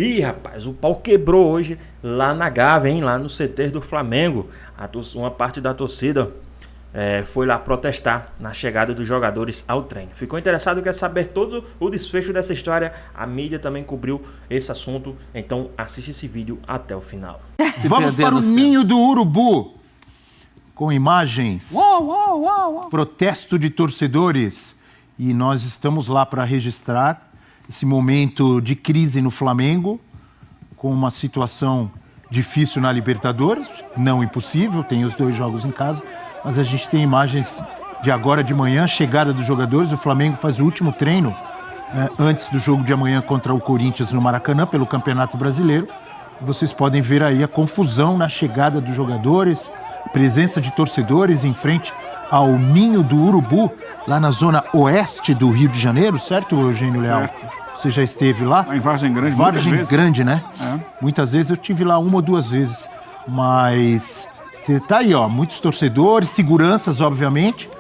Ih, rapaz, o pau quebrou hoje lá na Gávea, hein? Lá no CT do Flamengo. Uma parte da torcida foi lá protestar na chegada dos jogadores ao treino. Ficou interessado, quer saber todo o desfecho dessa história? A mídia também cobriu esse assunto, então assiste esse vídeo até o final. Vamos para o Ninho do Urubu, com imagens, protesto de torcedores. E nós estamos lá para registrar esse momento de crise no Flamengo, com uma situação difícil na Libertadores, não impossível, tem os 2 jogos em casa, mas a gente tem imagens de agora de manhã, chegada dos jogadores. O Flamengo faz o último treino antes do jogo de amanhã contra o Corinthians no Maracanã, pelo Campeonato Brasileiro. Vocês podem ver aí a confusão na chegada dos jogadores, presença de torcedores em frente ao Ninho do Urubu, lá na zona oeste do Rio de Janeiro, certo, Eugênio Leal? Certo. Você já esteve lá? Em Vargem Grande, muitas vezes. Grande, né? É. Muitas vezes eu estive lá 1 ou 2 vezes, mas tá aí, ó, muitos torcedores, seguranças, obviamente,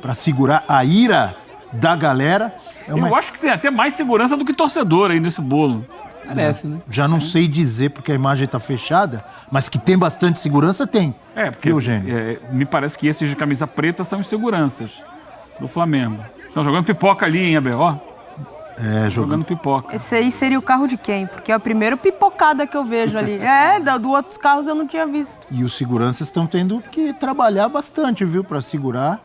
para segurar a ira da galera. Eu acho que tem até mais segurança do que torcedor aí nesse bolo. Parece, né? Já não sei dizer porque a imagem está fechada, mas que tem bastante segurança, tem. Porque me parece que esses de camisa preta são os seguranças do Flamengo. Estão jogando pipoca ali, hein, Abel? Ó. Jogando pipoca. Esse aí seria o carro de quem? Porque é a primeira pipocada que eu vejo ali. Do outros carros eu não tinha visto. E os seguranças estão tendo que trabalhar bastante, viu, para segurar.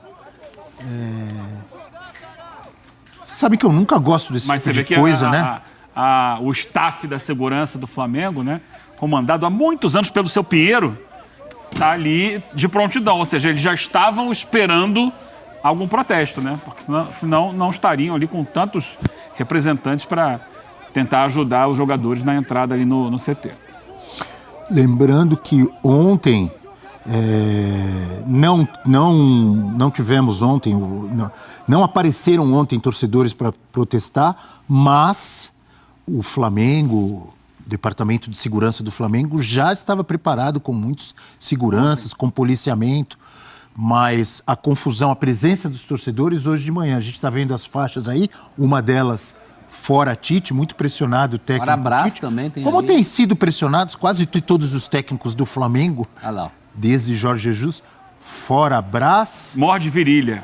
Sabe que eu nunca gosto desse tipo de coisa, né? O staff da segurança do Flamengo, né, comandado há muitos anos pelo seu Pinheiro, tá ali de prontidão. Ou seja, eles já estavam esperando algum protesto, né? Porque senão não estariam ali com tantos representantes para tentar ajudar os jogadores na entrada ali no CT. Lembrando que ontem não tivemos ontem, não apareceram ontem torcedores para protestar, mas o Flamengo, o Departamento de Segurança do Flamengo já estava preparado com muitos seguranças, com policiamento, mas a confusão, a presença dos torcedores hoje de manhã, a gente está vendo as faixas aí, uma delas fora Tite, muito pressionado o técnico. Fora Brás Tite. também tem. Como ali. tem sido pressionados quase todos os técnicos do Flamengo, desde Jorge Jesus, fora Brás. Morde virilha.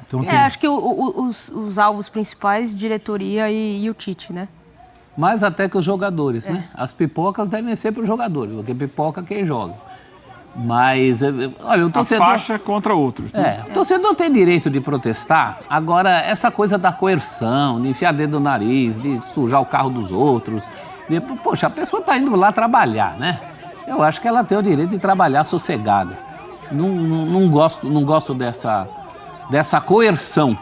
Então, acho que os alvos principais, diretoria e o Tite, né? Mais até que os jogadores, né? As pipocas devem ser para os jogadores, porque pipoca é quem joga. Mas, olha, o torcedor... A faixa contra outros. Né? O torcedor tem direito de protestar. Agora, essa coisa da coerção, de enfiar dedo no nariz, de sujar o carro dos outros... Poxa, a pessoa está indo lá trabalhar, né? Eu acho que ela tem o direito de trabalhar sossegada. Não gosto dessa coerção.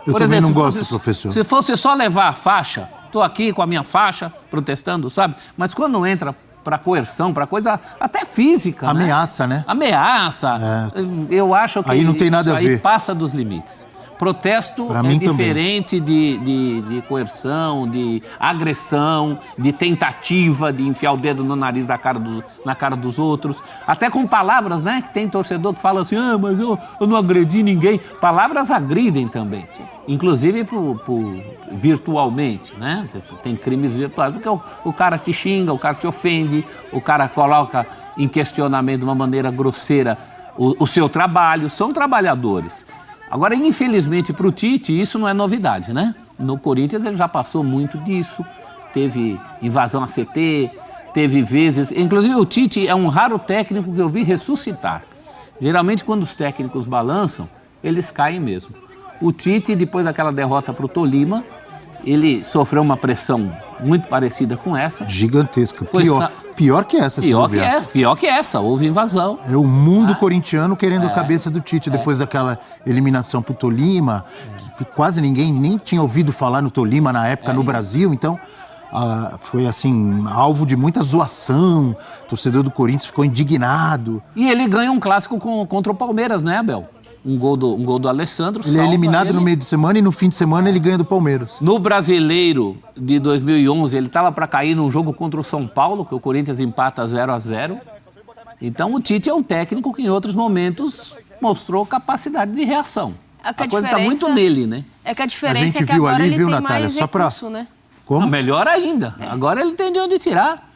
Eu também não gosto, professor. Se fosse só levar a faixa, estou aqui com a minha faixa, protestando, sabe? Mas quando entra para coerção, para coisa até física, ameaça, né? Ameaça. Eu acho que aí não tem nada a ver. Aí passa dos limites. Protesto é diferente de coerção, de agressão, de tentativa de enfiar o dedo no nariz na cara dos outros. Até com palavras, né? Que tem torcedor que fala assim, mas eu não agredi ninguém. Palavras agridem também. Inclusive virtualmente, né? Tem crimes virtuais. Porque o cara te xinga, o cara te ofende, o cara coloca em questionamento de uma maneira grosseira o seu trabalho. São trabalhadores. Agora, infelizmente, para o Tite, isso não é novidade, né? No Corinthians ele já passou muito disso, teve invasão a CT, teve vezes... Inclusive, o Tite é um raro técnico que eu vi ressuscitar. Geralmente, quando os técnicos balançam, eles caem mesmo. O Tite, depois daquela derrota para o Tolima, ele sofreu uma pressão muito parecida com essa. Gigantesca. Pior que essa. Pior que essa. Houve invasão. Era o mundo corintiano querendo a cabeça do Tite. Depois daquela eliminação pro Tolima, que quase ninguém nem tinha ouvido falar no Tolima na época no Brasil. Então, foi assim, alvo de muita zoação. O torcedor do Corinthians ficou indignado. E ele ganha um clássico contra o Palmeiras, né, Abel? Um gol do Alessandro. Ele é eliminado no meio de semana e no fim de semana ele ganha do Palmeiras. No Brasileiro de 2011, ele estava para cair num jogo contra o São Paulo, que o Corinthians empata 0-0. Então o Tite é um técnico que em outros momentos mostrou capacidade de reação. A coisa está muito nele, né? É que a diferença a gente é que viu agora ali, ele viu, tem Natália? mais Só para recurso, né? Como? Não, melhor ainda. Agora ele tem de onde tirar.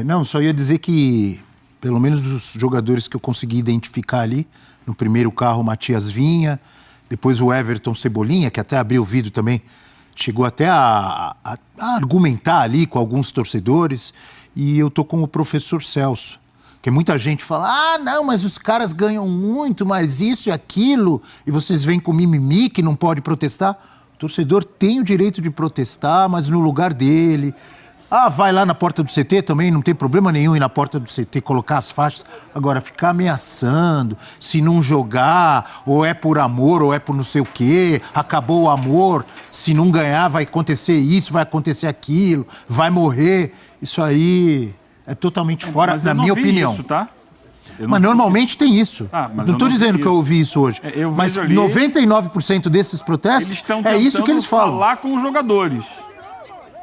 Não, só ia dizer que, pelo menos os jogadores que eu consegui identificar ali, no primeiro carro o Matias Vinha, depois o Everton Cebolinha, que até abriu o vídeo também, chegou até a argumentar ali com alguns torcedores, e eu tô com o professor Celso, que muita gente fala, não, mas os caras ganham muito, mas isso e aquilo, e vocês vêm com mimimi que não pode protestar. O torcedor tem o direito de protestar, mas no lugar dele. Vai lá na porta do CT também, não tem problema nenhum ir na porta do CT, colocar as faixas. Agora, ficar ameaçando, se não jogar, ou é por amor, ou é por não sei o quê, acabou o amor, se não ganhar vai acontecer isso, vai acontecer aquilo, vai morrer. Isso aí é totalmente fora, na minha opinião. Isso, tá? Mas normalmente tem isso. Não estou dizendo que eu ouvi isso hoje. Mas ali, 99% desses protestos é isso que eles falam. Falar com os jogadores.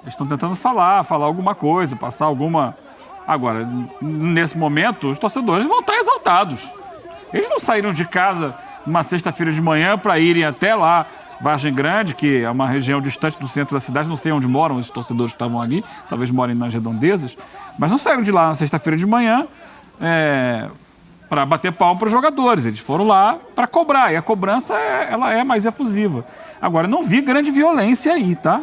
Eles estão tentando falar alguma coisa, passar alguma... Agora, nesse momento, os torcedores vão estar exaltados. Eles não saíram de casa numa sexta-feira de manhã para irem até lá, Vargem Grande, que é uma região distante do centro da cidade, não sei onde moram os torcedores que estavam ali, talvez morem nas redondezas, mas não saíram de lá na sexta-feira de manhã para bater palma para os jogadores. Eles foram lá para cobrar, e a cobrança ela é mais efusiva. Agora, não vi grande violência aí, tá?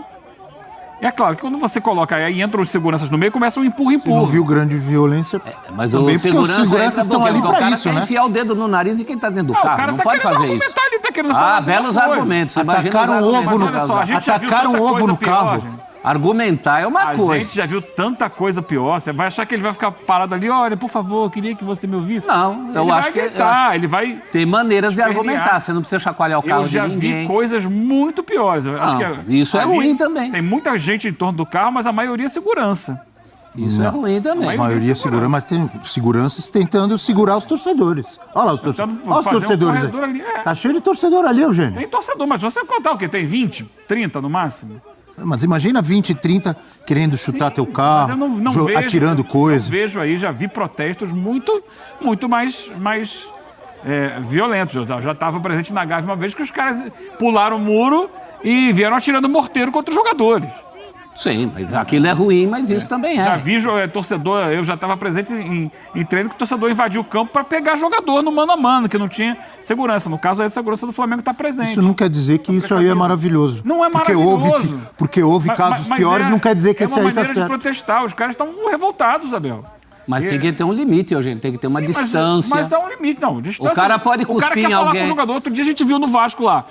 É claro que quando você coloca aí, entram os seguranças no meio, começa um empurra-empurra. Não viu grande violência. Mas também os seguranças estão ali para isso, né? enfiar o dedo no nariz e quem está dentro do carro. Não pode fazer isso. Ele tá querendo falar belos argumentos. Atacaram o ovo no carro. Atacaram o ovo no carro. Argumentar é uma coisa. A gente já viu tanta coisa pior. Você vai achar que ele vai ficar parado ali, olha, por favor, eu queria que você me ouvisse. Não, eu acho que... Ele vai... Tem maneiras de argumentar, você não precisa chacoalhar o carro de ninguém. Eu já vi coisas muito piores. Isso é ruim também. Tem muita gente em torno do carro, mas a maioria é segurança. Isso é ruim também. A maioria é segurança, mas tem seguranças tentando segurar os torcedores. Olha lá os torcedores. Olha os torcedores aí. Tá cheio de torcedor ali, Eugênio. Tem torcedor, mas você contar o quê? Tem 20, 30 no máximo? Mas imagina 20, 30 querendo chutar teu carro, atirando coisa. Eu vejo aí, já vi protestos muito mais violentos. Eu já estava presente na Gávea uma vez que os caras pularam o muro e vieram atirando morteiro contra os jogadores. Sim, mas aquilo é ruim, mas isso também é. Já vi torcedor, eu já estava presente em treino que o torcedor invadiu o campo para pegar jogador no mano a mano, que não tinha segurança. No caso, a segurança do Flamengo está presente. Isso não quer dizer que isso aí é maravilhoso. Não é maravilhoso. Porque houve casos piores, não quer dizer que esse aí está certo. É uma maneira de protestar. Os caras estão revoltados, Abel. Mas tem que ter um limite, Eugênio. Tem que ter uma distância. Mas há um limite, não. Distância, o cara pode cuspir em alguém. O cara quer falar com o jogador. Outro dia a gente viu no Vasco lá.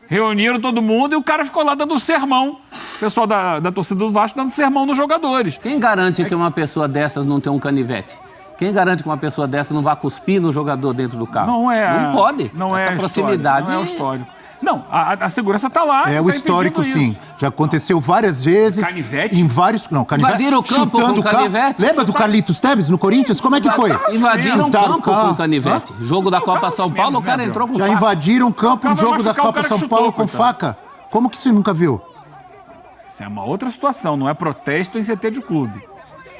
Reuniram todo mundo e o cara ficou lá dando sermão. O pessoal da torcida do Vasco dando sermão nos jogadores. Quem garante que uma pessoa dessas não tem um canivete? Quem garante que uma pessoa dessas não vai cuspir no jogador dentro do carro? Não pode. Não Essa é proximidade. Não é o histórico. Não, a segurança está lá. É o histórico, sim. Isso. Já aconteceu várias vezes. Canivete? Em vários... Não, canivete. Invadiram o campo com canivete. Lembra do Carlitos Teves no Corinthians? Como é que foi? Invadiram o campo com canivete. Jogo da Copa São Paulo, o cara entrou com faca. Já invadiram o campo no jogo da Copa São Paulo com faca. Como que você nunca viu? Isso é uma outra situação, não é protesto em CT de clube.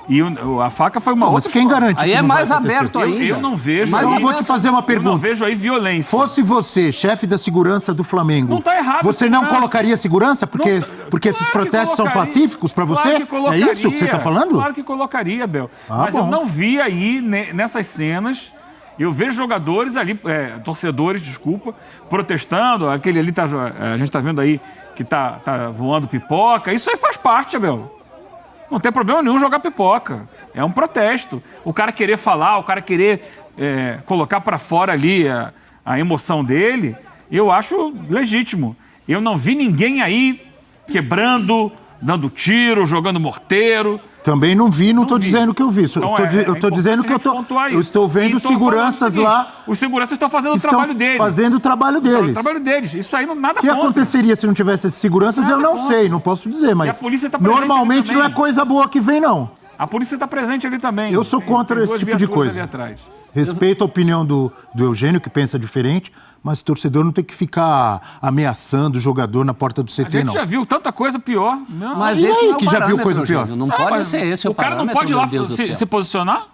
E a faca foi uma outra. Mas quem garante aí que é não mais vai acontecer? aberto ainda. Eu não vejo. Mas eu vou te fazer uma pergunta. Eu não vejo aí violência. Fosse você, chefe da segurança do Flamengo, não tá errado, você não colocaria segurança porque esses protestos são pacíficos para você? Claro, é isso que você está falando? Claro que colocaria, Bel. Mas eu não vi aí nessas cenas. Eu vejo jogadores ali, torcedores, desculpa, protestando. Aquele ali a gente tá vendo aí que tá voando pipoca. Isso aí faz parte, Abel. Não tem problema nenhum jogar pipoca. É um protesto. O cara querer falar, o cara querer colocar para fora ali a emoção dele, eu acho legítimo. Eu não vi ninguém aí quebrando, dando tiro, jogando morteiro. Também não vi, não estou dizendo que eu vi. Eu estou dizendo que eu estou vendo seguranças lá. Os seguranças estão fazendo o trabalho deles. Fazendo o trabalho deles. O trabalho deles. Isso aí nada contra. O que aconteceria se não tivesse esses seguranças, eu não sei, não posso dizer, mas e a polícia tá presente normalmente não é coisa boa que vem, não. A polícia está presente ali também. Eu sou contra esse tipo de coisa. Respeito a opinião do Eugênio, que pensa diferente, mas o torcedor não tem que ficar ameaçando o jogador na porta do CT, não. A gente já viu tanta coisa pior. Mas e aí é que já viu coisa pior? Não pode ser esse o parâmetro. O cara não pode ir lá se posicionar?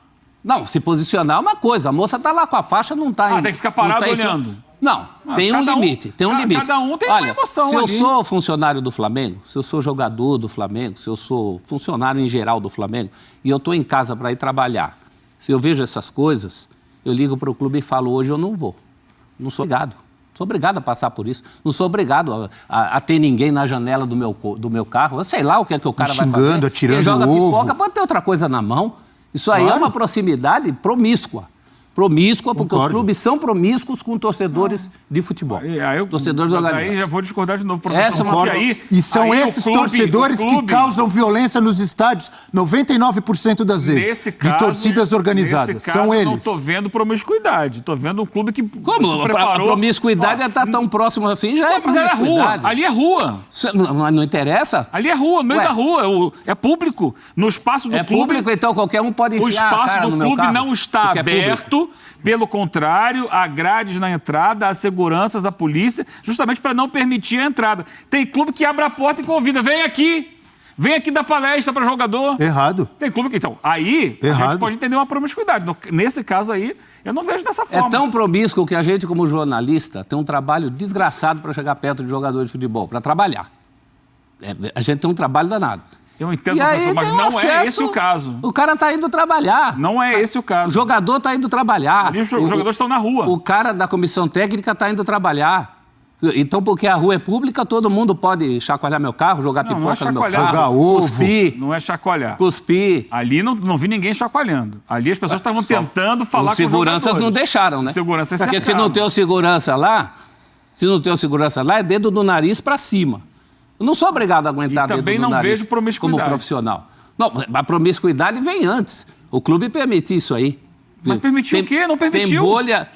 Não, se posicionar é uma coisa. A moça tá lá com a faixa, não tá... tem que ficar parado olhando. Não, tem um limite, tem um limite. Cada um tem uma emoção se eu ali. sou funcionário do Flamengo, se eu sou jogador do Flamengo, se eu sou funcionário em geral do Flamengo, e eu estou em casa para ir trabalhar, se eu vejo essas coisas, eu ligo para o clube e falo, hoje eu não vou. Não sou obrigado. Sou obrigado a passar por isso. Não sou obrigado a ter ninguém na janela do meu carro. Eu sei lá o que é que o cara vai fazer. Xingando, atirando Quem joga ovo. pipoca pode ter outra coisa na mão. Isso aí Claro. é uma proximidade promíscua. Promíscua, porque Concordo. os clubes são promíscuos com torcedores de futebol. Torcedores mas organizados. aí já vou discordar de novo, Essa é uma- porque E são aí esses o clube- torcedores o clube- que causam violência nos estádios 99% das vezes. Nesse caso, de torcidas organizadas. nesse caso, São eu não eles. estou vendo promiscuidade. Estou vendo um clube que Como? se A preparou. promiscuidade está tão próximo assim, já é Mas era rua. promiscuidade. Ali é rua. Mas não interessa? Ali é rua, no meio Ué. da rua. É público. No espaço do É clube. público, então qualquer um pode enfiar O a espaço cara do no meu clube carro, não está porque é público. aberto. Pelo contrário, há grades na entrada, há seguranças, há polícia, justamente para não permitir a entrada. Tem clube que abre a porta e convida, vem aqui dar palestra para jogador. Errado. Tem clube que, então, aí a Errado. gente pode entender uma promiscuidade. Nesse caso aí, eu não vejo dessa forma. É tão promíscuo que a gente, como jornalista, tem um trabalho desgraçado para chegar perto de jogador de futebol, para trabalhar. A gente tem um trabalho danado. Eu entendo, E professor, aí mas tem um não é acesso, esse o caso. O cara está indo trabalhar. Não é esse o O caso. jogador está indo trabalhar. Ali os jogadores estão na rua. O cara da comissão técnica está indo trabalhar. Então, porque a rua é pública, todo mundo pode chacoalhar meu carro, jogar Não é pipoca no meu chacoalhar. carro, Jogar ovo. cuspir, Não é chacoalhar. cuspir. Ali não vi ninguém chacoalhando. Ali as pessoas estavam tentando falar Os com os seguranças jogadores. não deixaram, né? Os seguranças Porque se cercaram. não tem o segurança lá, é dedo do nariz para cima. Eu não sou obrigado a aguentar E dedo também do não nariz vejo promiscuidade. como profissional. Não, a promiscuidade vem antes. O clube permite isso aí. Mas permitiu o quê? Não permitiu.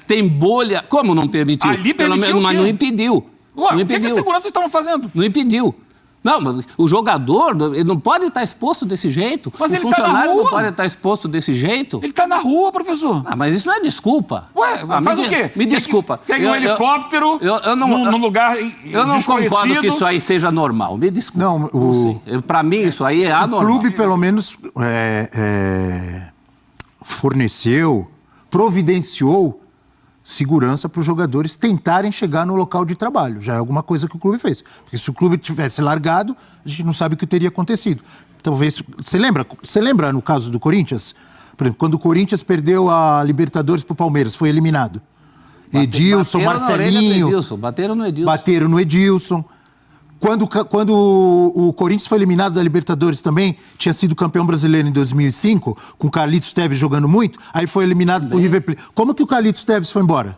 Tem bolha. Como não permitiu? Ali permitiu o mas quê? não impediu. Ué, não o que impediu. os seguranças estavam fazendo? Não impediu. Não, mas o jogador ele não pode estar exposto desse jeito. Mas o ele tá na funcionário rua. não pode estar exposto desse jeito. Ele está na rua, professor. Ah, mas isso não é desculpa. Ué, faz o quê? Me desculpa. Pega um helicóptero num lugar Eu não concordo desconhecido. que isso aí seja normal. Me desculpa. Não, sei. Para mim, isso aí é O anormal. clube, pelo menos, forneceu, providenciou segurança para os jogadores tentarem chegar no local de trabalho. Já é alguma coisa que o clube fez. Porque se o clube tivesse largado, a gente não sabe o que teria acontecido. Talvez... Você lembra no caso do Corinthians? Por exemplo, quando o Corinthians perdeu a Libertadores para o Palmeiras, foi eliminado. Edilson, Marcelinho... Bateram no Edilson. Bateram no Edilson. Quando o Corinthians foi eliminado da Libertadores também, tinha sido campeão brasileiro em 2005, com o Carlitos Tevez jogando muito, aí foi eliminado por River Plate. Como que o Carlitos Tevez foi embora?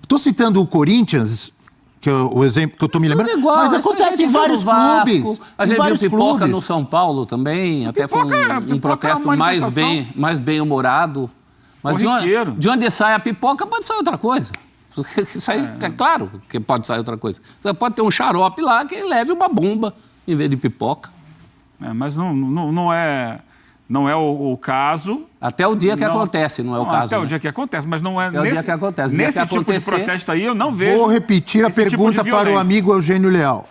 Estou citando o Corinthians, que é o exemplo que eu estou me lembrando, Igual, mas isso acontece aí em vários no Vasco, clubes. A gente viu pipoca clubes. no São Paulo também, até foi Pipoca um é protesto uma mais manifestação. bem-humorado. Mas Corriqueiro. de onde sai a pipoca pode sair outra coisa. Isso aí, é claro que pode sair outra coisa. Você pode ter um xarope lá que leve uma bomba em vez de pipoca. Mas não é o caso. Até o dia que Não. acontece, não é o caso. Até o né? dia que acontece, mas não é Até o dia que acontece. O dia Nesse que tipo acontecer- de protesto aí, eu não vejo. Vou repetir a esse tipo de pergunta para o violência. amigo Eugênio Leal.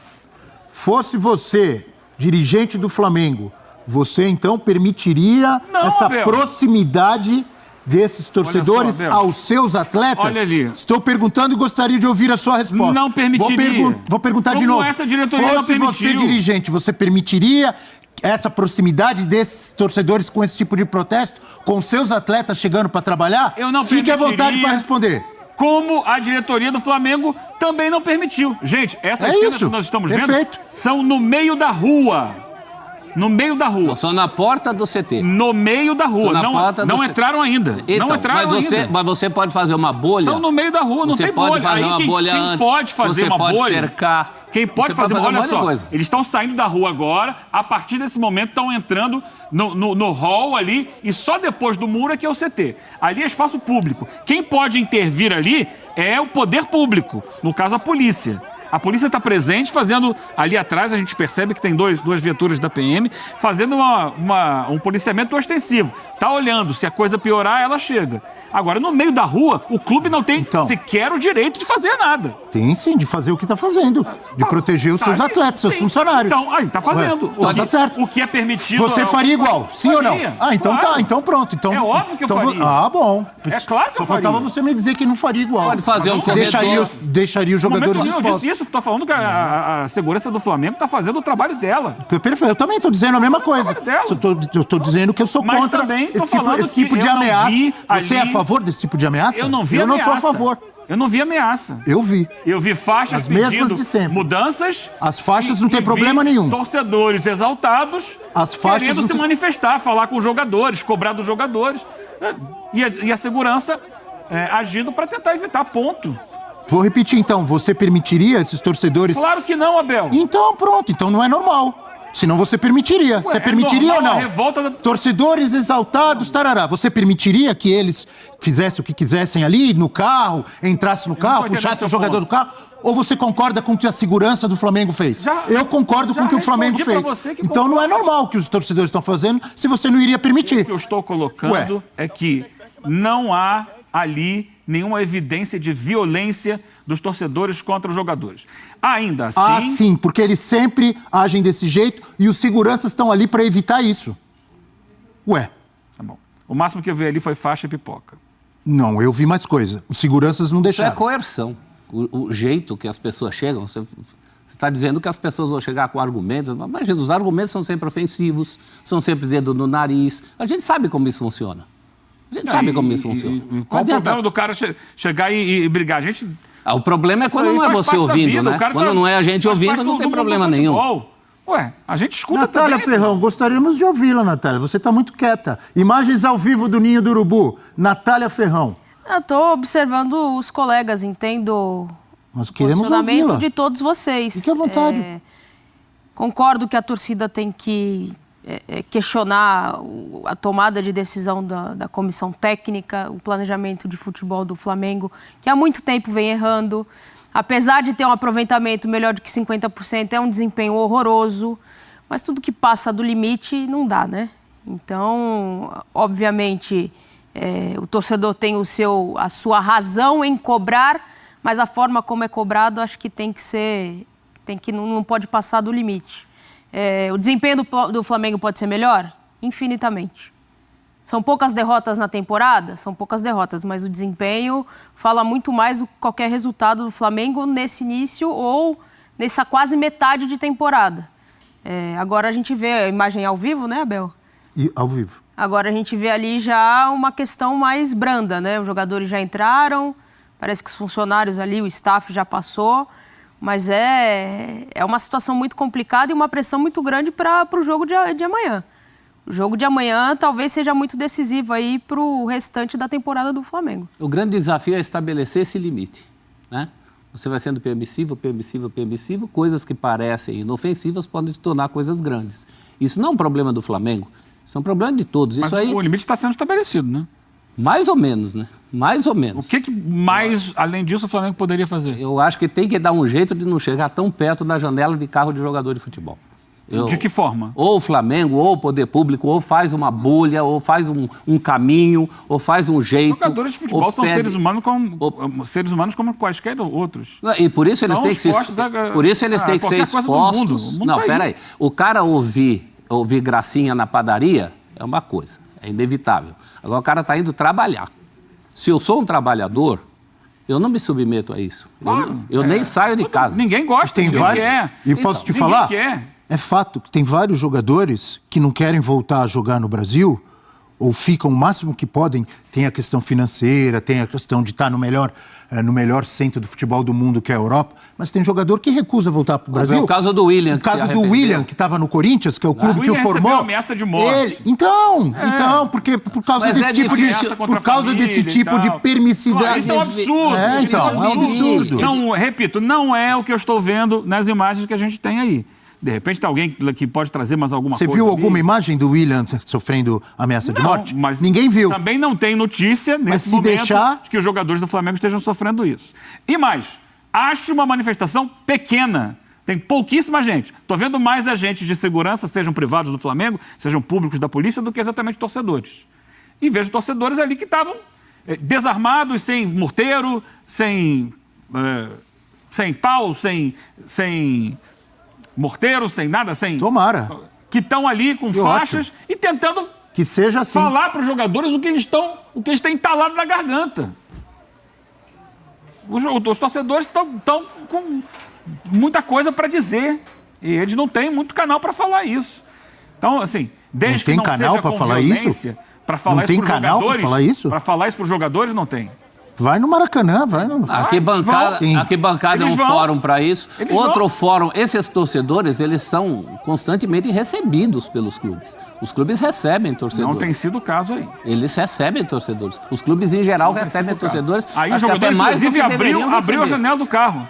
Fosse você, dirigente do Flamengo, você então permitiria Não, essa Abel. proximidade desses torcedores Abel. aos seus atletas? Olha ali. Estou perguntando e gostaria de ouvir a sua resposta. Não permitiria. Vou perguntar de Como novo. essa diretoria não Fosse você permitiu? dirigente, você permitiria essa proximidade desses torcedores com esse tipo de protesto, com seus atletas chegando para trabalhar? Eu não Fique à vontade permitiria. para responder. Como a diretoria do Flamengo também não permitiu. Gente, essas É cenas isso. que nós estamos Perfeito. vendo são no meio da rua. No meio da rua. Só na porta do CT. No meio da rua. São na porta Não do entraram ainda. Então, não entraram ainda. mas você pode fazer uma bolha. São no meio da rua, não Você tem pode bolha. fazer Aí uma bolha quem antes. pode fazer você uma pode bolha... cercar. Quem pode Você fazer pode olha um monte de só, coisa. eles estão saindo da rua agora, a partir desse momento estão entrando no hall ali, e só depois do muro é que é o CT. Ali é espaço público. Quem pode intervir ali é o poder público, no caso a polícia. A polícia está presente, fazendo ali atrás, a gente percebe que tem duas viaturas da PM, fazendo um policiamento ostensivo. Está olhando, se a coisa piorar, ela chega. Agora, no meio da rua, o clube não tem sequer o direito de fazer nada. Tem sim, de fazer o que está fazendo. De proteger os seus atletas, seus funcionários. Então, aí tá fazendo. Tá certo. O que é permitido... Você faria igual, sim ou não? claro. Então tá, então pronto. Então, É óbvio que eu então, faria. Bom. É claro que eu Só faltava faria. você me dizer que não faria igual. Pode fazer um corredor. Deixaria os jogadores Eu expostos. disse isso, estou falando que a segurança do Flamengo está fazendo o trabalho dela. Perfeito, eu também estou dizendo a mesma coisa. Eu estou dizendo que eu sou Mas contra também tô esse tipo, falando esse tipo que de eu não ameaça. vi Você é ali- a favor desse tipo de ameaça? Eu não vi Eu não ameaça. sou a favor. Eu não vi ameaça. Eu vi. Eu vi faixas As mesmas pedindo de sempre. mudanças. As faixas não tem vi problema nenhum. Torcedores exaltados As faixas querendo não se tem- manifestar, falar com os jogadores, cobrar dos jogadores. E a segurança agindo para tentar evitar, ponto. Vou repetir então, você permitiria esses torcedores... Claro que não, Abel. Então pronto, então não é normal. Senão você permitiria. Você permitiria ou normal não? a revolta da- Torcedores exaltados, tarará. Você permitiria que eles fizessem o que quisessem ali, no carro, entrassem no carro, tô entendendo puxassem seu o jogador ponto. do carro? Ou você concorda com o que a segurança do Flamengo fez? Eu concordo já com o que o Flamengo respondi pra fez. você que Então não é normal o que os torcedores estão fazendo se você não iria O permitir. que eu estou colocando é que não há ali nenhuma evidência de violência dos torcedores contra os jogadores. Ainda assim... Ah, sim, porque eles sempre agem desse jeito e os seguranças estão ali para evitar isso. Ué, Tá bom. O máximo que eu vi ali foi faixa e pipoca. não, eu vi mais coisa. Os seguranças não Isso é deixaram. coerção. O jeito que as pessoas chegam, você está dizendo que as pessoas vão chegar com argumentos. Imagina, os argumentos são sempre ofensivos, são sempre dedo no nariz. A gente sabe como isso funciona. A gente sabe como isso funciona. Não Qual o adianta- problema do cara chegar e brigar? A gente... O problema é Isso quando aí não é faz você parte da ouvindo, vida, né? o cara Quando tá- não é a gente faz ouvindo, parte não do tem mundo do problema nenhum. futebol. Ué, a gente escuta Natália também. Ferrão, gostaríamos de ouvi-la, Natália. Você está muito quieta. Imagens ao vivo do Ninho do Urubu. Natália Ferrão. Eu estou observando os colegas, entendo Nós o queremos posicionamento ouvi-la. de todos vocês. Fique à vontade. Concordo que a torcida tem que questionar a tomada de decisão da comissão técnica, o planejamento de futebol do Flamengo, que há muito tempo vem errando. Apesar de ter um aproveitamento melhor do que 50%, é um desempenho horroroso, mas tudo que passa do limite não dá, né? Então, obviamente, o torcedor tem a sua razão em cobrar, mas a forma como é cobrado acho que não pode passar do limite. O desempenho do Flamengo pode ser melhor? Infinitamente. São poucas derrotas na temporada? São poucas derrotas, mas o desempenho fala muito mais do que qualquer resultado do Flamengo nesse início ou nessa quase metade de temporada. Agora a gente vê a imagem ao vivo, né, Abel? E ao vivo. Agora a gente vê ali já uma questão mais branda, né? Os jogadores já entraram, parece que os funcionários ali, o staff já passou, mas é uma situação muito complicada e uma pressão muito grande para o jogo de amanhã. O jogo de amanhã talvez seja muito decisivo aí para o restante da temporada do Flamengo. O grande desafio é estabelecer esse limite, né? Você vai sendo permissivo, coisas que parecem inofensivas podem se tornar coisas grandes. Isso não é um problema do Flamengo, isso é um problema de todos. Mas Isso aí, o limite está sendo estabelecido, né? mais ou menos, né? Mais ou menos. O que mais, além disso, o Flamengo poderia fazer? Eu acho que tem que dar um jeito de não chegar tão perto da janela de carro de jogador de futebol. De que forma? Ou o Flamengo, ou o poder público, ou faz uma bolha, ou faz um caminho, ou faz um jeito. Jogadores de futebol ou são pede- seres humanos como quaisquer outros. E por isso eles Estão têm que ser, expostos por isso eles têm que ser qualquer coisa do mundo. expostos. O mundo Não, tá aí. peraí. O cara ouvir gracinha na padaria é uma coisa, é inevitável. Agora o cara está indo trabalhar. Se eu sou um trabalhador, eu não me submeto a isso. Claro, eu nem saio de casa. Ninguém gosta, Tem ninguém vários. quer. E posso te Ninguém falar? quer. É fato que tem vários jogadores que não querem voltar a jogar no Brasil ou ficam o máximo que podem. Tem a questão financeira, tem a questão de estar no melhor centro do futebol do mundo, que é a Europa. Mas tem jogador que recusa voltar para o Mas Brasil. é o caso do William, O que se caso do arrependeu. William, que estava no Corinthians, que é o clube que o William formou. recebeu ameaça de morte. Então, porque por causa Mas desse é tipo difícil. de, Contra por causa a desse família e tipo de tal. permissidade. Claro, isso é um absurdo. Então, é um absurdo. Não, repito, não é o que eu estou vendo nas imagens que a gente tem aí. De repente tem alguém que pode trazer mais alguma Você coisa. viu ali. alguma imagem do William sofrendo ameaça de Não, morte? mas Ninguém viu. Também não tem notícia nesse se momento deixar- de que os jogadores do Flamengo estejam sofrendo isso. E mais, acho uma manifestação pequena. Tem pouquíssima gente. Estou vendo mais agentes de segurança, sejam privados do Flamengo, sejam públicos da polícia, do que exatamente torcedores. E vejo torcedores ali que estavam desarmados, sem morteiro, sem sem pau, sem morteiro, sem nada, sem... Tomara. Que estão ali com faixas e tentando que seja assim. Falar para os jogadores o que eles têm entalado na garganta. Os torcedores estão com muita coisa para dizer e eles não têm muito canal para falar isso. Então, assim, desde que não seja com violência, para falar isso para os jogadores, para falar isso para os jogadores, não tem. Vai no Maracanã, vai no... Arquibancada é um fórum para isso. Outro fórum, esses torcedores, eles são constantemente recebidos pelos clubes. Os clubes recebem torcedores. Não tem sido o caso aí. Eles recebem torcedores. Os clubes, em geral, recebem torcedores. Aí o jogador, inclusive, abriu a janela do carro.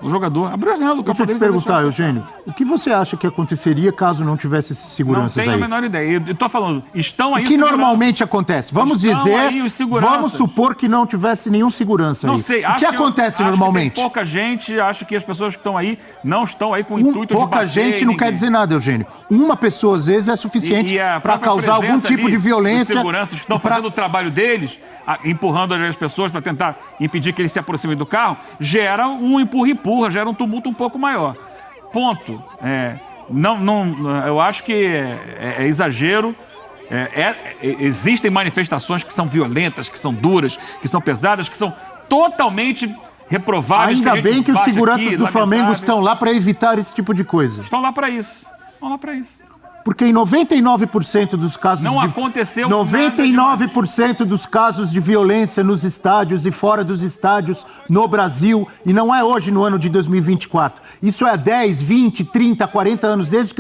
O jogador abriu a janela do carro. Deixa eu te perguntar, Eugênio, o que você acha que aconteceria caso não tivesse esses seguranças aí? Não tenho a menor ideia. Eu tô falando, estão aí o que normalmente acontece? Vamos dizer, vamos supor que não tivesse nenhum segurança aí. Não sei. O que acontece normalmente? Tem pouca gente, acho que as pessoas que estão aí não estão aí com o intuito de bater. Pouca gente não quer dizer nada, Eugênio. Uma pessoa, às vezes, é suficiente para causar algum tipo de violência. Os seguranças que estão fazendo o trabalho deles, empurrando as pessoas para tentar impedir que eles se aproximem do carro, gera um empurra-empurra, gera um tumulto um pouco maior. Ponto. Eu acho que é exagero. Existem manifestações que são violentas, que são duras, que são pesadas, que são totalmente reprováveis. Ainda bem que os seguranças do Flamengo estão lá para evitar esse tipo de coisa. Estão lá para isso. Porque em 99% dos casos... Não aconteceu 99% dos casos de violência nos estádios e fora dos estádios no Brasil, e não é hoje no ano de 2024. Isso é 10, 20, 30, 40 anos, desde que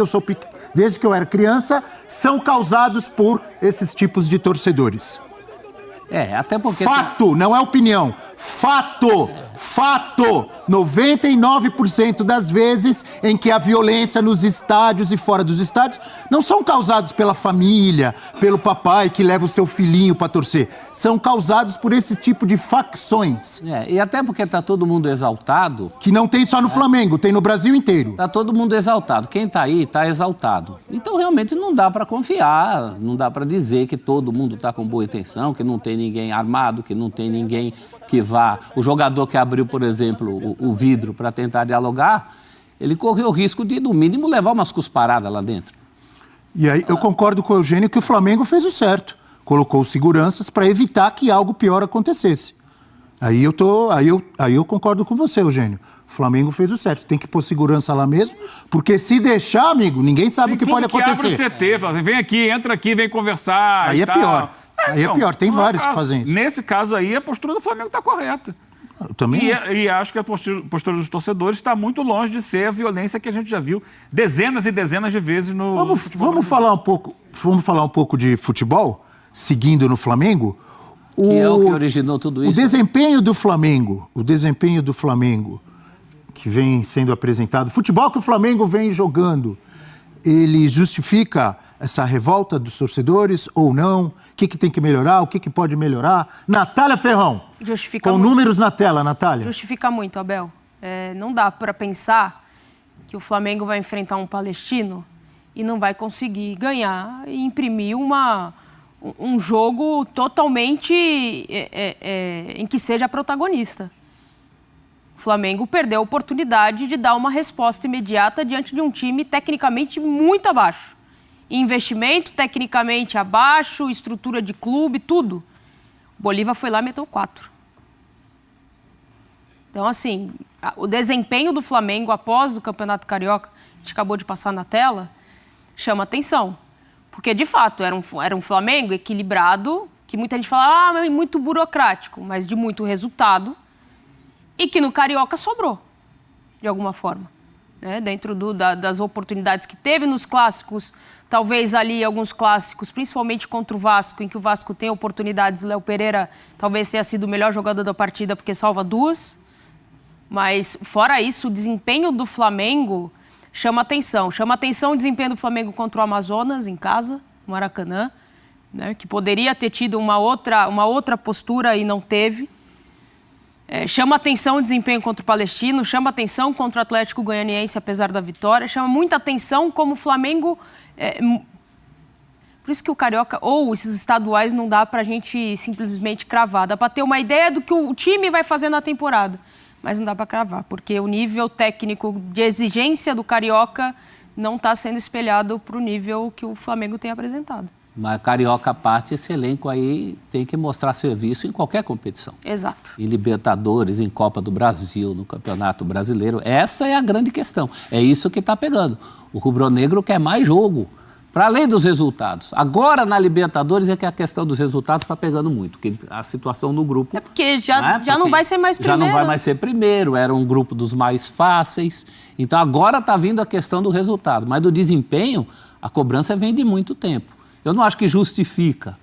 eu era criança, são causados por esses tipos de torcedores. Até porque... Fato, não é opinião. Fato! 99% das vezes em que a violência nos estádios e fora dos estádios não são causados pela família, pelo papai que leva o seu filhinho para torcer. São causados por esse tipo de facções. E até porque tá todo mundo exaltado. Que não tem só no Flamengo, tem no Brasil inteiro. Tá todo mundo exaltado. Quem tá aí tá exaltado. Então realmente não dá para confiar, não dá para dizer que todo mundo tá com boa intenção, que não tem ninguém armado, que não tem ninguém que vá... O jogador que abriu, por exemplo, o vidro para tentar dialogar, ele correu o risco de, no mínimo, levar umas cusparadas lá dentro. E aí eu concordo com o Eugênio que o Flamengo fez o certo. Colocou seguranças para evitar que algo pior acontecesse. Aí eu concordo com você, Eugênio. O Flamengo fez o certo. Tem que pôr segurança lá mesmo, porque se deixar, amigo, ninguém sabe o que pode acontecer. Abre o CT, fala assim, vem aqui, entra aqui, vem conversar. Aí é pior. Aí é pior, tem vários que fazem isso. Nesse caso aí, a postura do Flamengo está correta. Eu também e acho que a postura dos torcedores está muito longe de ser a violência que a gente já viu dezenas e dezenas de vezes no futebol. Vamos falar um pouco de futebol, seguindo no Flamengo. Que é o que originou tudo isso. O desempenho do Flamengo, que vem sendo apresentado, o futebol que o Flamengo vem jogando, ele justifica essa revolta dos torcedores ou não? O que tem que melhorar? O que pode melhorar? Natália Ferrão, com números na tela, Natália. Justifica muito, Abel. Não dá para pensar que o Flamengo vai enfrentar um palestino e não vai conseguir ganhar e imprimir um jogo totalmente em que seja protagonista. O Flamengo perdeu a oportunidade de dar uma resposta imediata diante de um time tecnicamente muito abaixo. Investimento tecnicamente abaixo, estrutura de clube, tudo. O Bolívar foi lá e meteu 4. Então, assim, o desempenho do Flamengo após o Campeonato Carioca, a gente acabou de passar na tela, chama atenção. Porque, de fato, era um Flamengo equilibrado, que muita gente fala, muito burocrático, mas de muito resultado, e que no Carioca sobrou, de alguma forma. Dentro das oportunidades que teve nos clássicos, talvez ali alguns clássicos, principalmente contra o Vasco, em que o Vasco tem oportunidades, o Léo Pereira talvez tenha sido o melhor jogador da partida porque salva 2, mas fora isso, o desempenho do Flamengo chama atenção o desempenho do Flamengo contra o Amazonas em casa, no Maracanã, que poderia ter tido uma outra postura e não teve. Chama atenção o desempenho contra o Palestino, chama atenção contra o Atlético Goianiense, apesar da vitória, chama muita atenção como o Flamengo... Por isso que o Carioca, ou esses estaduais, não dá pra gente simplesmente cravar. Dá pra ter uma ideia do que o time vai fazer na temporada. mas não dá para cravar, porque o nível técnico de exigência do Carioca não está sendo espelhado para o nível que o Flamengo tem apresentado. Mas Carioca à parte, esse elenco aí tem que mostrar serviço em qualquer competição. Exato. Em Libertadores, em Copa do Brasil, no Campeonato Brasileiro. Essa é a grande questão. É isso que está pegando. O rubro-negro quer mais jogo, para além dos resultados. Agora, na Libertadores, é que a questão dos resultados está pegando muito. Porque a situação no grupo... É porque já não vai ser mais primeiro. Já não vai mais ser primeiro. Era um grupo dos mais fáceis. Então, agora está vindo a questão do resultado. Mas do desempenho, a cobrança vem de muito tempo. Eu não acho que justifica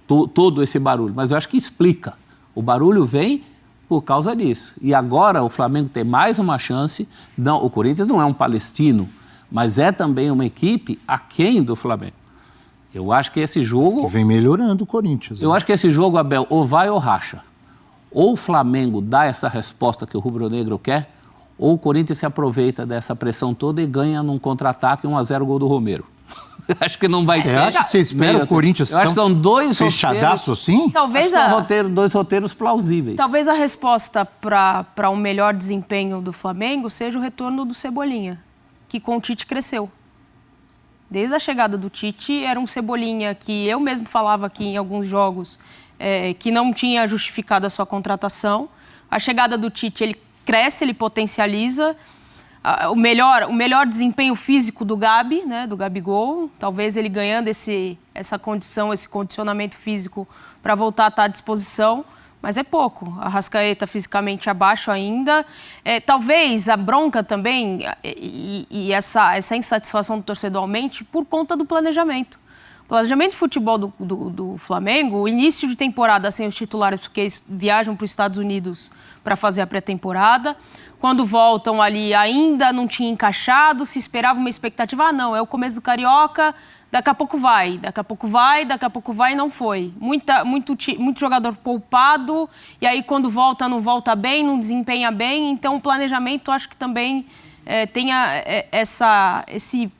todo esse barulho, mas eu acho que explica. O barulho vem por causa disso. E agora o Flamengo tem mais uma chance. Não, o Corinthians não é um palestino, mas é também uma equipe aquém do Flamengo. Eu acho que esse jogo... Que vem melhorando o Corinthians. Eu acho que esse jogo, Abel, ou vai ou racha. Ou o Flamengo dá essa resposta que o rubro-negro quer, ou o Corinthians se aproveita dessa pressão toda e ganha num contra-ataque 1-0 gol do Romero. Acho que não vai ter. Você acha que você espera o Corinthians tão fechadaço assim? Talvez são dois roteiros plausíveis. Talvez a resposta para um melhor desempenho do Flamengo seja o retorno do Cebolinha, que com o Tite cresceu. Desde a chegada do Tite, era um Cebolinha que eu mesmo falava aqui em alguns jogos que não tinha justificado a sua contratação. A chegada do Tite, ele cresce, ele potencializa. O melhor desempenho físico do Gabi, né, do Gabigol, talvez ele ganhando essa condição, esse condicionamento físico para voltar a estar à disposição, mas é pouco. A Arrascaeta fisicamente abaixo ainda. Talvez a bronca também e essa insatisfação do torcedor aumente por conta do planejamento. O planejamento de futebol do Flamengo, o início de temporada sem os titulares, porque eles viajam para os Estados Unidos para fazer a pré-temporada. Quando voltam ali, ainda não tinha encaixado, se esperava uma expectativa. Não, é o começo do Carioca, daqui a pouco vai, daqui a pouco vai, daqui a pouco vai, e não foi. Muito jogador poupado, e aí quando volta, não volta bem, não desempenha bem. Então, o planejamento, acho que também tenha esse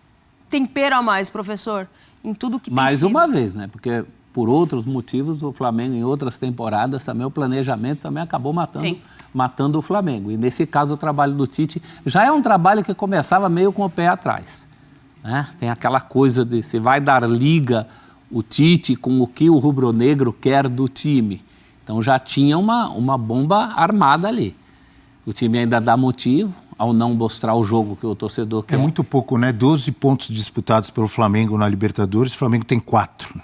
tempero a mais, professor, em tudo que tem Mais sido. uma vez, né? Porque por outros motivos, o Flamengo, em outras temporadas, também o planejamento também acabou matando o Flamengo. E nesse caso, o trabalho do Tite já é um trabalho que começava meio com o pé atrás. Né? Tem aquela coisa de se vai dar liga o Tite com o que o rubro-negro quer do time. Então já tinha uma bomba armada ali. O time ainda dá motivo ao não mostrar o jogo que o torcedor quer. É muito pouco, né? 12 pontos disputados pelo Flamengo na Libertadores, o Flamengo tem 4.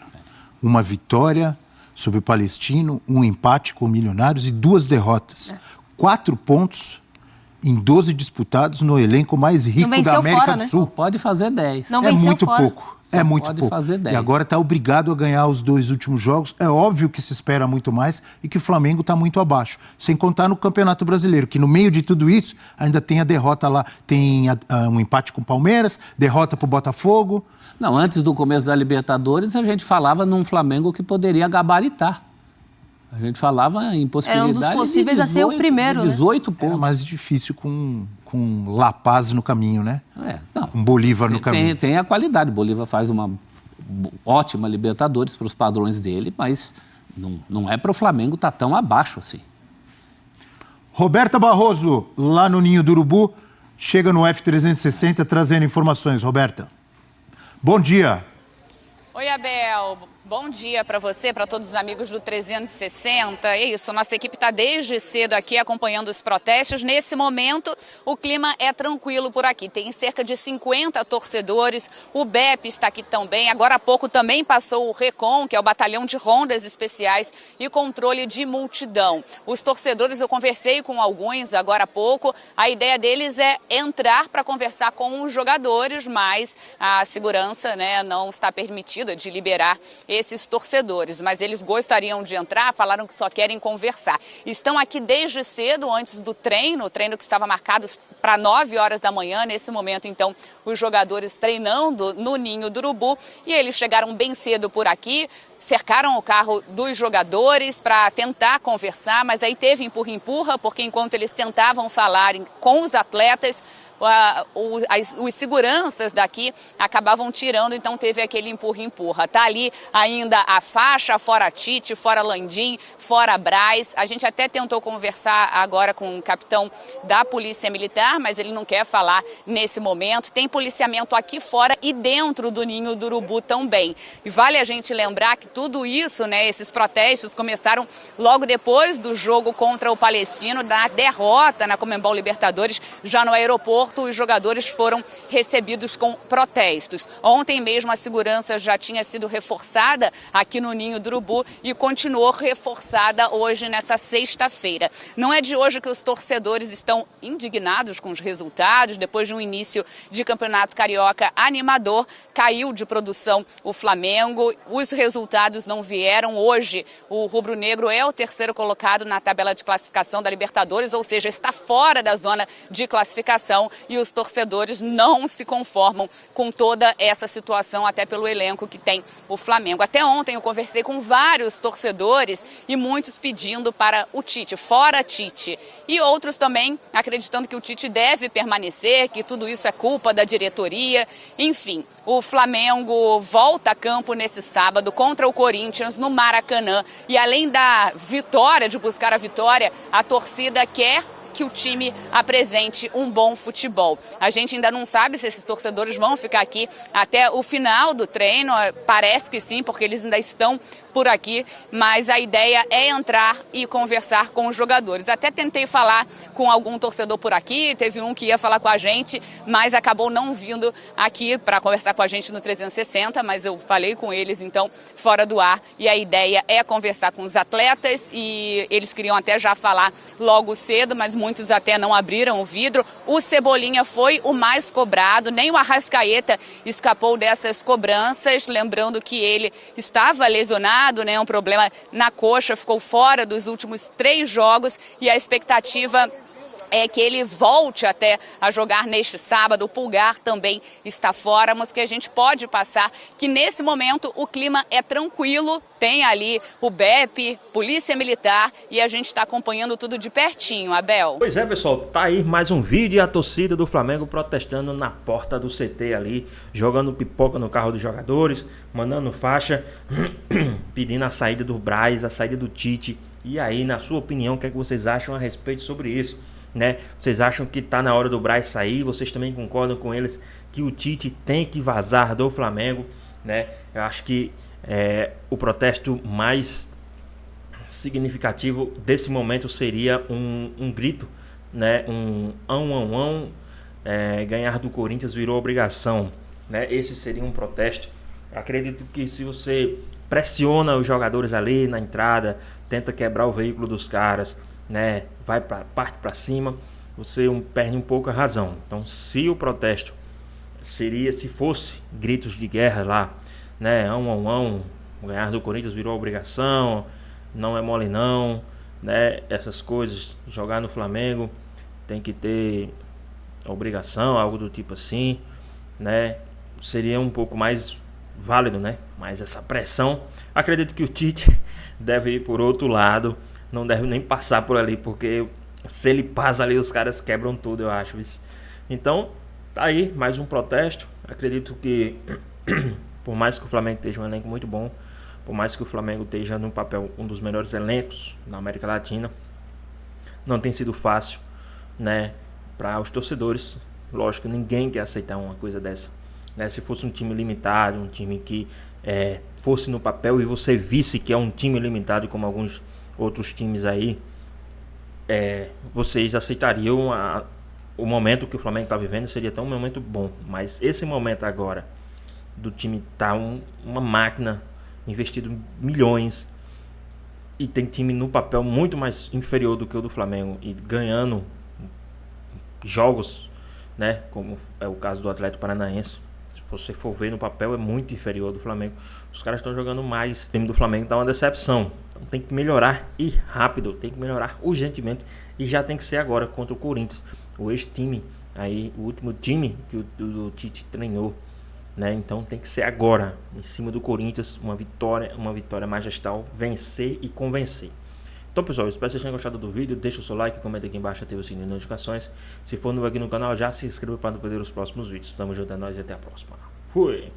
Uma vitória sobre o Palestino, um empate com o Milionários e 2 derrotas. 4 pontos em 12 disputados no elenco mais rico da América do Sul. Pode fazer 10. Não é venceu muito fora. pouco. É muito pode pouco. fazer 10. E agora está obrigado a ganhar os 2 últimos jogos. É óbvio que se espera muito mais e que o Flamengo está muito abaixo. Sem contar no Campeonato Brasileiro, que no meio de tudo isso ainda tem a derrota lá. Tem um empate com o Palmeiras, derrota para o Botafogo. Não, antes do começo da Libertadores, a gente falava num Flamengo que poderia gabaritar. A gente falava em possibilidade Era um dos possíveis a ser o primeiro, 18 né? pontos. Era mais difícil com La Paz no caminho, né? Não, com Bolívar no caminho. Tem a qualidade. O Bolívar faz uma ótima Libertadores para os padrões dele, mas não é para o Flamengo estar tão abaixo assim. Roberta Barroso, lá no Ninho do Urubu, chega no F360 trazendo informações. Roberta, bom dia. Oi, Abel. Bom dia para você, para todos os amigos do 360. É isso, nossa equipe está desde cedo aqui acompanhando os protestos. Nesse momento, o clima é tranquilo por aqui. Tem cerca de 50 torcedores, o BEP está aqui também. Agora há pouco também passou o RECON, que é o Batalhão de Rondas Especiais e Controle de Multidão. Os torcedores, eu conversei com alguns agora há pouco, a ideia deles é entrar para conversar com os jogadores, mas a segurança, né, não está permitida de liberar esses torcedores, mas eles gostariam de entrar, falaram que só querem conversar. Estão aqui desde cedo, antes do treino, o treino que estava marcado para 9 horas da manhã. Nesse momento, então, os jogadores treinando no Ninho do Urubu, e eles chegaram bem cedo por aqui, cercaram o carro dos jogadores para tentar conversar, mas aí teve empurra-empurra, porque enquanto eles tentavam falar com os atletas, os seguranças daqui acabavam tirando, então teve aquele empurra-empurra. Tá ali ainda a faixa, fora Tite, fora Landim, fora Braz. A gente até tentou conversar agora com o capitão da Polícia Militar, mas ele não quer falar nesse momento. Tem policiamento aqui fora e dentro do Ninho do Urubu também. E vale a gente lembrar que tudo isso, né, esses protestos começaram logo depois do jogo contra o Palestino, da derrota na Conmebol Libertadores. Já no aeroporto, os jogadores foram recebidos com protestos. Ontem mesmo a segurança já tinha sido reforçada aqui no Ninho do Urubu e continuou reforçada hoje, nessa sexta-feira. Não é de hoje que os torcedores estão indignados com os resultados. Depois de um início de campeonato carioca animador, caiu de produção o Flamengo, os resultados não vieram. Hoje o rubro-negro é o terceiro colocado na tabela de classificação da Libertadores, ou seja, está fora da zona de classificação, e os torcedores não se conformam com toda essa situação, até pelo elenco que tem o Flamengo. Até ontem eu conversei com vários torcedores e muitos pedindo para o Tite, fora Tite, e outros também acreditando que o Tite deve permanecer, que tudo isso é culpa da diretoria. Enfim, o Flamengo volta a campo nesse sábado contra o Corinthians no Maracanã, e além da vitória, de buscar a vitória, a torcida quer que o time apresente um bom futebol. A gente ainda não sabe se esses torcedores vão ficar aqui até o final do treino, parece que sim, porque eles ainda estão por aqui, mas a ideia é entrar e conversar com os jogadores. Até tentei falar com algum torcedor por aqui, teve um que ia falar com a gente, mas acabou não vindo aqui para conversar com a gente no 360, mas eu falei com eles, então, fora do ar, e a ideia é conversar com os atletas, e eles queriam até já falar logo cedo, mas muitos até não abriram o vidro. O Cebolinha foi o mais cobrado, nem o Arrascaeta escapou dessas cobranças, lembrando que ele estava lesionado, né, um problema na coxa, ficou fora dos últimos 3 jogos, e a expectativa é que ele volte até a jogar neste sábado. O Pulgar também está fora, mas que a gente pode passar que nesse momento o clima é tranquilo, tem ali o BEP, Polícia Militar, e a gente está acompanhando tudo de pertinho, Abel. Pois é, pessoal, tá aí mais um vídeo, e a torcida do Flamengo protestando na porta do CT ali, jogando pipoca no carro dos jogadores, mandando faixa, pedindo a saída do Braz, a saída do Tite. E aí, na sua opinião, o que é que vocês acham a respeito sobre isso? Né? Vocês acham que tá na hora do Braz sair? Vocês também concordam com eles que o Tite tem que vazar do Flamengo, né? Eu acho que o protesto mais significativo desse momento seria um grito, né? Ganhar do Corinthians virou obrigação, né? Esse seria um protesto. Eu acredito que se você pressiona os jogadores ali na entrada, tenta quebrar o veículo dos caras, né, parte para cima, você perde um pouco a razão. Então, se o protesto se fosse gritos de guerra lá, né, ganhar do Corinthians virou obrigação, não é mole não, né, essas coisas, jogar no Flamengo tem que ter obrigação, algo do tipo assim, né, seria um pouco mais válido, né, mas essa pressão, acredito que o Tite deve ir por outro lado, não deve nem passar por ali, porque se ele passa ali, os caras quebram tudo, eu acho. Então, tá aí, mais um protesto. Acredito que, por mais que o Flamengo esteja um elenco muito bom, por mais que o Flamengo esteja no papel um dos melhores elencos na América Latina, não tem sido fácil, né, para os torcedores. Lógico, ninguém quer aceitar uma coisa dessa, né? Se fosse um time limitado, um time que fosse no papel e você visse que é um time limitado, como alguns outros times aí, vocês aceitariam o momento que o Flamengo está vivendo, seria até um momento bom, mas esse momento agora do time tá uma máquina, investido milhões, e tem time no papel muito mais inferior do que o do Flamengo e ganhando jogos, né, como é o caso do Atlético Paranaense. Se você for ver no papel, é muito inferior ao do Flamengo. Os caras estão jogando mais. O time do Flamengo tá uma decepção. Então tem que melhorar e rápido. Tem que melhorar urgentemente. E já tem que ser agora contra o Corinthians. O ex-time, aí, o último time que o Tite treinou, né? Então tem que ser agora. Em cima do Corinthians, uma vitória majestral. Vencer e convencer. Então, pessoal, eu espero que vocês tenham gostado do vídeo. Deixa o seu like, comenta aqui embaixo, ativa o sininho de notificações. Se for novo aqui no canal, já se inscreva para não perder os próximos vídeos. Tamo junto, é nóis e até a próxima. Fui!